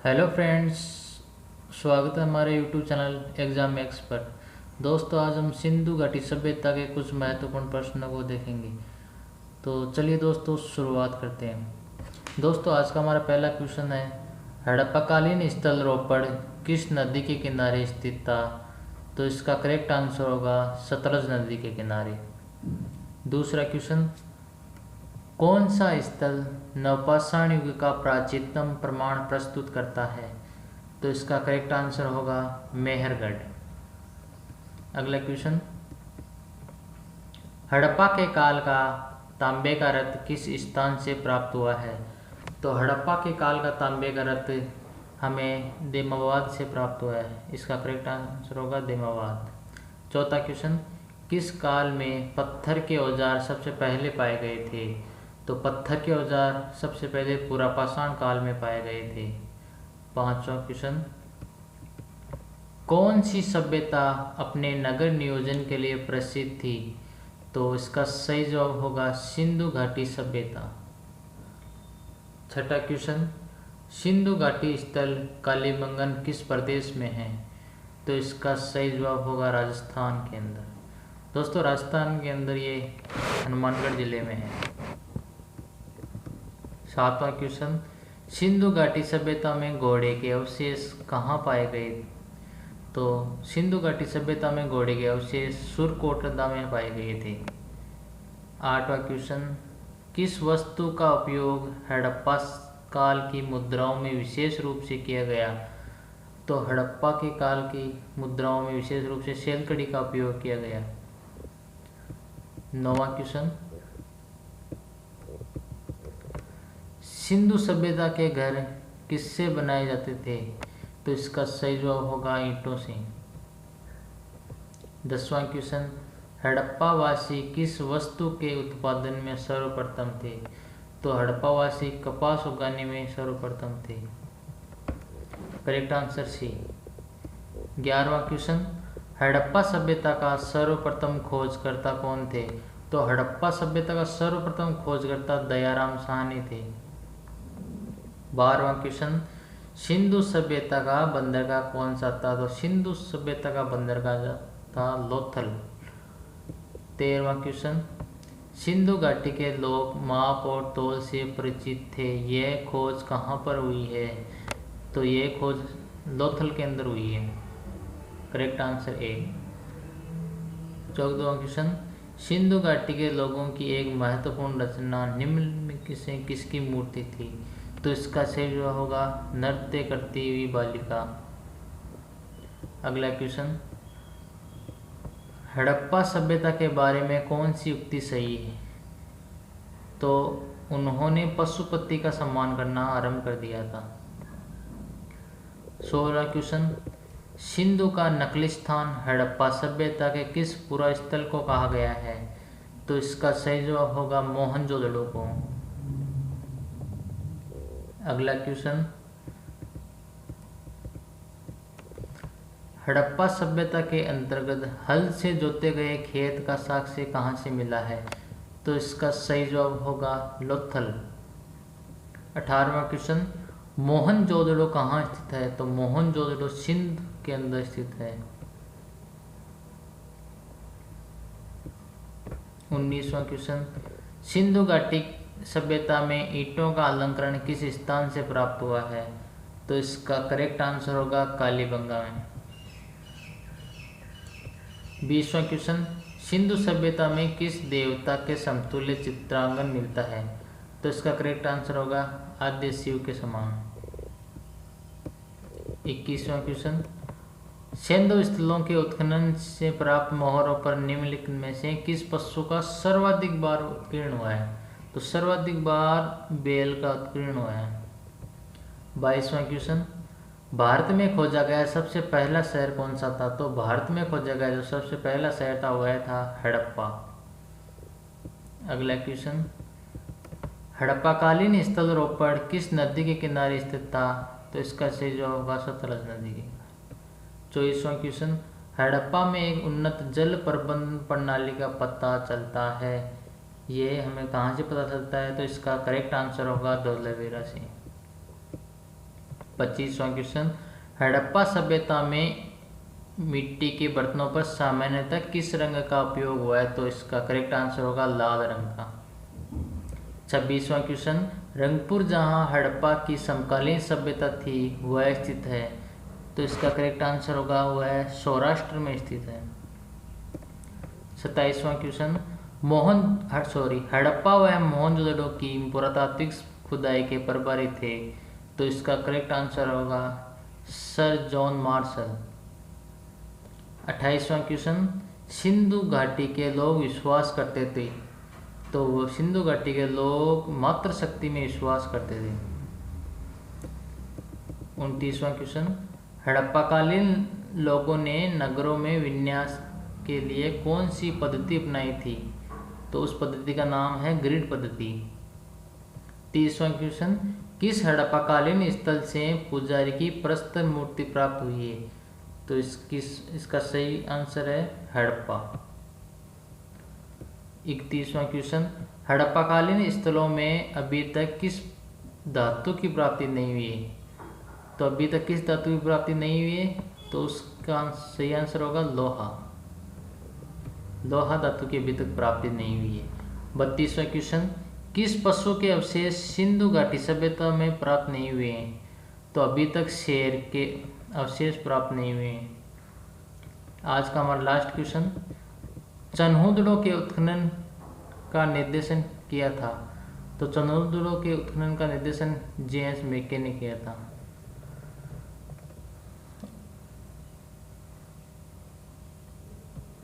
Hello friends, स्वागत है हमारे यूट्यूब चैनल एग्जाम एक्सपर्ट। दोस्तों, आज हम सिंधु घाटी सभ्यता के कुछ महत्वपूर्ण प्रश्नों को देखेंगे। तो चलिए दोस्तों, शुरुआत करते हैं। दोस्तों, आज का हमारा पहला क्वेश्चन है, हड़प्पाकालीन स्थल रोपड़ किस नदी के किनारे स्थित था? तो इसका करेक्ट आंसर होगा सतलज नदी के किनारे। दूसरा क्वेश्चन, कौन सा स्थल नवपाषाण युग का प्राचीनतम प्रमाण प्रस्तुत करता है? तो इसका करेक्ट आंसर होगा मेहरगढ़। अगला क्वेश्चन, हड़प्पा के काल का तांबे का रथ किस स्थान से प्राप्त हुआ है? तो हड़प्पा के काल का तांबे का रथ हमें देमाबाद से प्राप्त हुआ है। इसका करेक्ट आंसर होगा देमाबाद। चौथा क्वेश्चन, किस काल में पत्थर के औजार सबसे पहले पाए गए थे? तो पत्थर के औजार सबसे पहले पुरापाषाण काल में पाए गए थे। पांचवा क्वेश्चन, कौन सी सभ्यता अपने नगर नियोजन के लिए प्रसिद्ध थी? तो इसका सही जवाब होगा सिंधु घाटी सभ्यता। छठा क्वेश्चन, सिंधु घाटी स्थल कालीबंगन किस प्रदेश में है? तो इसका सही जवाब होगा राजस्थान के अंदर। दोस्तों, राजस्थान के अंदर ये हनुमानगढ़ जिले में है। सातवां क्वेश्चन, सिंधु घाटी सभ्यता में घोड़े के अवशेष कहाँ पाए गए? तो सिंधु घाटी सभ्यता में घोड़े के अवशेष सुरकोटदा में पाए गए थे। आठवां क्वेश्चन, किस वस्तु का उपयोग हड़प्पा काल की मुद्राओं में विशेष रूप से किया गया? तो हड़प्पा के काल की मुद्राओं में विशेष रूप से शैलकड़ी का उपयोग किया गया। नौवां क्वेश्चन, सिंधु सभ्यता के घर किससे बनाए जाते थे? तो इसका सही जवाब होगा ईंटों से। 10वां क्वेश्चन, हड़प्पावासी किस वस्तु के उत्पादन में सर्वप्रथम थे? तो हड़प्पावासी कपास उगाने में सर्वप्रथम थे। Correct answer C. 11वां क्वेश्चन, हड़प्पा सभ्यता का सर्वप्रथम खोजकर्ता कौन थे? तो हड़प्पा सभ्यता का सर्वप्रथम खोजकर्ता दयाराम साहनी थे। 12वां क्वेश्चन, सिंधु सभ्यता का बंदरगाह कौन सा था? तो सिंधु सभ्यता का बंदरगाह था लोथल। 13वां क्वेश्चन, सिंधु घाटी के लोग माप और तौल से परिचित थे, यह खोज कहाँ पर हुई है? तो यह खोज लोथल के अंदर हुई है। Correct answer A. 14वां क्वेश्चन, सिंधु घाटी के लोगों की एक महत्वपूर्ण रचना निम्न में से किसकी मूर्ति थी? तो इसका सही जवाब होगा नृत्य करती हुई बालिका। अगला क्वेश्चन, हड़प्पा सभ्यता के बारे में कौन सी उक्ति सही है? तो उन्होंने पशुपति का सम्मान करना आरंभ कर दिया था। 16वां क्वेश्चन, सिंधु का नकली स्थान हड़प्पा सभ्यता के किस पुरा स्थल को कहा गया है? तो इसका सही जवाब होगा मोहनजोदड़ो को। अगला क्वेश्चन, हड़प्पा सभ्यता के अंतर्गत हल से जोते गए खेत का साक्ष्य कहाँ से मिला है? तो इसका सही जवाब होगा लोथल। 18वां क्वेश्चन, मोहनजोदड़ो कहाँ स्थित है? तो मोहनजोदड़ो सिंध के अंदर स्थित है। 19वां क्वेश्चन, सिंधु घाटी सभ्यता में ईंटों का अलंकरण किस स्थान से प्राप्त हुआ है? तो इसका करेक्ट आंसर होगा कालीबंगा में। 20वां क्वेश्चन, सिंधु सभ्यता में किस देवता के समतुल्य चित्रांकन मिलता है? तो इसका करेक्ट आंसर होगा आद्य शिव के समान। 21वां क्वेश्चन, सिंधु स्थलों के उत्खनन से प्राप्त मोहरों पर निम्नलिखित में से किस पशु का सर्वाधिक बार उत्कीर्ण हुआ है? तो सर्वाधिक बार बैल का उत्कीर्ण हुआ है। 22वां क्वेश्चन, भारत में खोजा गया सबसे पहला शहर कौन सा था? तो भारत में खोजा गया जो सबसे पहला शहर था वह था हड़प्पा। अगला क्वेश्चन, हड़प्पाकालीन स्थल रोपड़ किस नदी के किनारे स्थित था? तो इसका सही जवाब होगा सतलज नदी के। 24वां क्वेश्चन, हड़प्पा में एक उन्नत जल प्रबंधन प्रणाली का पता चलता है, ये हमें कहाँ से पता चलता है? तो इसका करेक्ट आंसर होगा धौलावीरा से। 25वां क्वेश्चन, हड़प्पा सभ्यता में मिट्टी के बर्तनों पर सामान्यतः किस रंग का उपयोग हुआ है? तो इसका करेक्ट आंसर होगा लाल रंग का। 26वां क्वेश्चन, रंगपुर जहां हड़प्पा की समकालीन सभ्यता थी वह स्थित है? तो इसका करेक्ट आंसर होगा वह सौराष्ट्र में स्थित है। 27वां क्वेश्चन, हड़प्पा व मोहनजोदड़ो की पुरातात्विक खुदाई के प्रभारी थे? तो इसका करेक्ट आंसर होगा सर जॉन मार्शल। 28वां क्वेश्चन, सिंधु घाटी के लोग विश्वास करते थे? तो वो सिंधु घाटी के लोग मात्र शक्ति में विश्वास करते थे। 29वां क्वेश्चन, हड़प्पाकालीन लोगों ने नगरों में विन्यास के लिए कौन सी पद्धति अपनाई थी? तो उस पद्धति का नाम है ग्रिड पद्धति। 30वां क्वेश्चन, किस हड़प्पाकालीन स्थल से पुजारी की प्रस्तर मूर्ति प्राप्त हुई है? तो इसका सही आंसर है हड़प्पा। 31वां क्वेश्चन, हड़प्पाकालीन स्थलों में अभी तक किस धातु की प्राप्ति नहीं हुई है? तो अभी तक किस धातु की प्राप्ति नहीं हुई है? तो उसका सही आंसर होगा लोहा। लोहा धातु की अभी तक प्राप्ति नहीं हुई है। 32वां क्वेश्चन, किस पशु के अवशेष सिंधु घाटी सभ्यता में प्राप्त नहीं हुए हैं? तो अभी तक शेर के अवशेष प्राप्त नहीं हुए हैं। आज का हमारा लास्ट क्वेश्चन, चन्हुदड़ों के उत्खनन का निर्देशन किया था? तो चन्हुदड़ों के उत्खनन का निर्देशन जे.एस. मेके ने किया था।